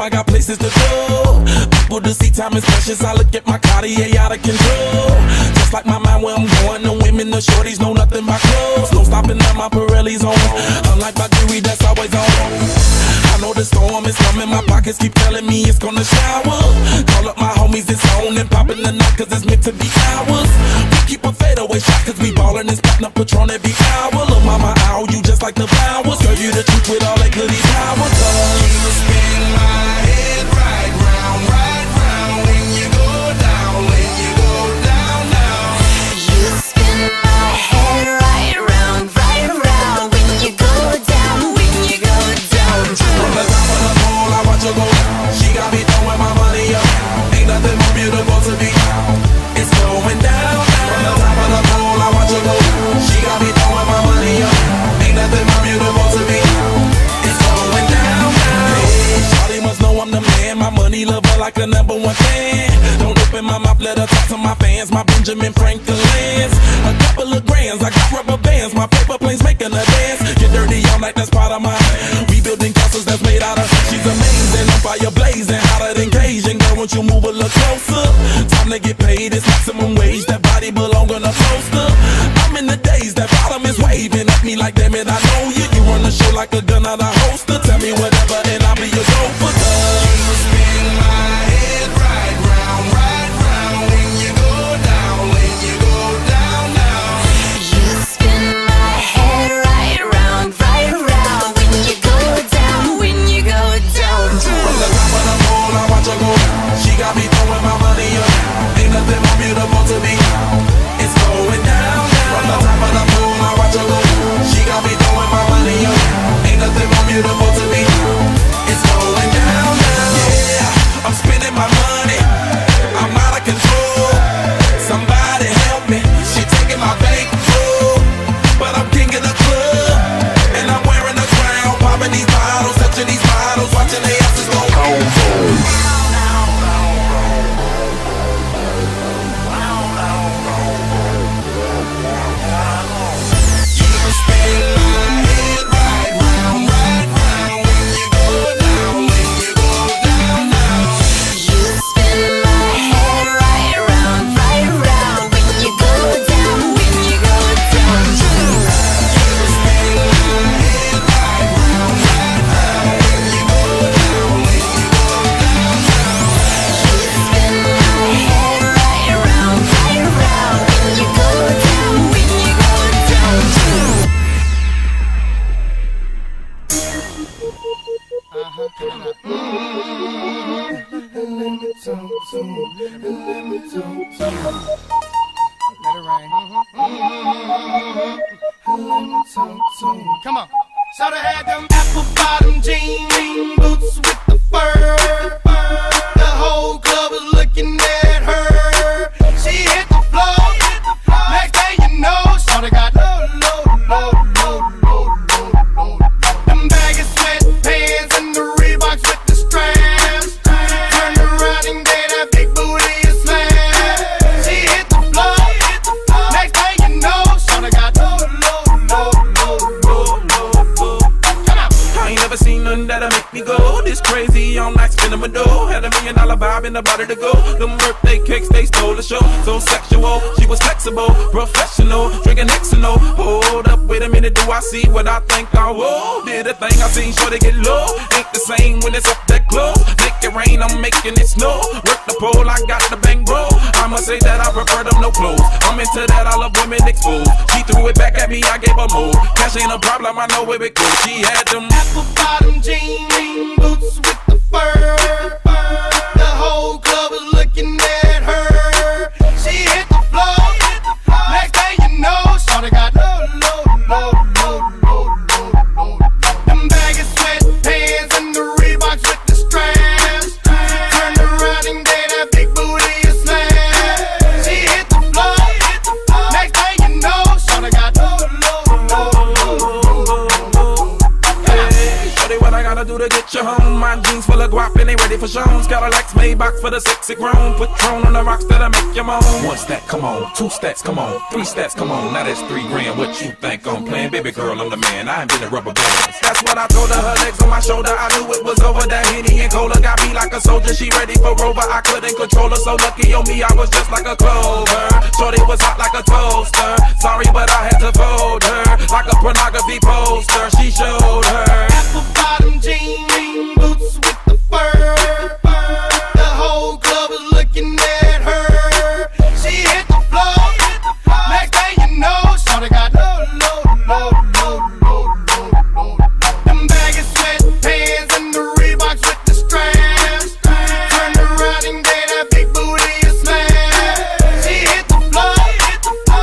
I got places to go. People to see, time is precious. I look at my Cartier out of control. Just like my mind where I'm going. The women, the shorties know nothing but clothes. No stopping at my Pirelli's on. Unlike my jewelry that's always on. I know the storm is coming. My pockets keep telling me it's gonna shower. Call up my homies, it's on and popping the night 'cause it's meant to be ours. We keep a fadeaway shot 'cause we ballin' and spittin' up Patron every hour. Look, mama, ow, you just like the flowers. Girl, you the truth with all that goodies power. You spin my head right round when you go down, when you go down, down. You spin my head right round when you go down, when you go down. From the top of the pole, I watch her go down. She got me throwing my money up. Ain't nothing more beautiful to me. It's going down, down. From the top of the pole, I watch her go down. She got me throwing my money up. Ain't nothing more beautiful to me. It's going down, down. Hey, shawty must know I'm the man. My money lover like a #1 fan. Don't open my mouth, let her talk to my fans. My Benjamin Franklin's. A couple of grands, I got rubber bands. My paper planes making a dance. Get dirty all night, that's part of my rebuilding castles that's made out of. She's amazing, on fire blazing, hotter than Cajun. Girl, won't you move a little closer? Time to get paid, it's maximum wage. That body belong on a poster. I'm in the days, that bottom is waving at me like, damn it, I know you. You run the show like a gun out of holster. Tell me whatever and I'll be your gopher. You spin my head right round when you go down, when you go down, down. You spin my head right round when you go down, when you go down. From the top of the pole, I watch her go down. She got me throwing my money up. Ain't nothing more beautiful to me. It's going down, down. From the top of the pole, I watch her go down. She got me throwing my money up. Ain't nothing more beautiful to me. It's going down, down. Yeah, I'm spending my money. I'm out of control. Somebody help me. She taking my bankroll, but I'm king of the club, and I'm wearing a crown. Popping these bottles, touching these bottles, watching the asses go home. You spin my head right round when you go down, when you go down, down. You spin my head right round when you go down, when you go down. You spin my head right round when you go down, when you go down, down. You spin my head right round when you go down, when you go down. Let it rain. Come on. Shoulda had them apple bottom jean boots with the fur. The whole club was looking at her. She hit the floor. Next thing you know, shoulda got low. Them baggy sweatpants and the Reeboks with the straps. Turned around and gave that big booty a slam. She hit the floor. Next thing you know, shoulda got low. I ain't never seen nothing that'll make me go this crazy all night spinning my dough. Had $1 million vibe in the body to go. Them birthday cakes, they stole the show. So sexual, she was flexible, professional, drinking Xano. Hold up, wait a minute, do I see what I think I will? Did a thing I seen, sure they get low. Ain't the same when it's up that close. Make it rain, I'm making it snow. Work the pole, I got the bang bro. I must say that I prefer them no clothes. I'm into that, I love women exposed. She threw it back at me, I gave her more. Cash ain't a problem, I know where it goes. She had them apple bottom jean boots with the fur. The whole club was looking at her. She hit the floor. Next thing you know, shawty got low. Them baggy sweatpants and the Reeboks with the straps. Turned around and gave that big booty a slam. She hit the floor. Next thing you know, shawty got low. Hey, shorty, what I gotta do to get you home? My jeans full of guap and they ready for Jones. Got a Lex made box for the sexy grown. Patron on the rocks that'll make you moan. One stack, come on. Two stacks, come on. Three stacks, come on. Now that's $3 grand. What you think I'm playing? Baby girl, I'm the man. I ain't been in rubber bands. That's what I told her. Her legs on my shoulder. I knew it was over. That Henny and Cola got me like a soldier. She ready for Rover. I couldn't control her. So lucky on me, I was just like a clover. Shorty was hot like a toaster. Sorry, but I had to fold her like a pornography poster. She showed her apple bottom jean boots with the fur. The whole club was looking at her. She hit the floor. Next thing you know, shorty got low. Them baggy sweatpants and the Reeboks with the straps. Turned around and gave that big booty a smash. She hit the floor.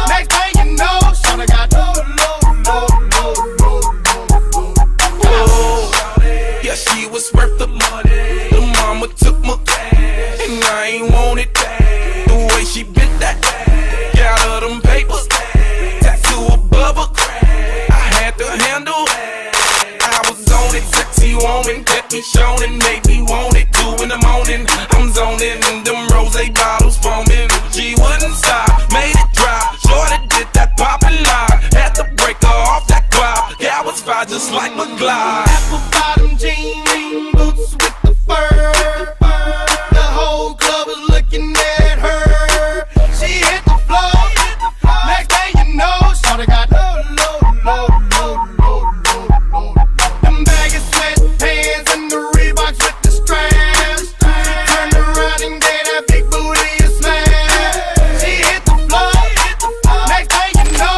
Next thing you know, shorty got low. Yeah, she was worth the money. The mama took my cash, and I ain't want it back. The way she bit that, got her them papers, tattoo above her crack. I had to handle it. I was on it, sexy woman, kept me showing, made me want it. 2 in the morning, I'm zoning, them rose bars.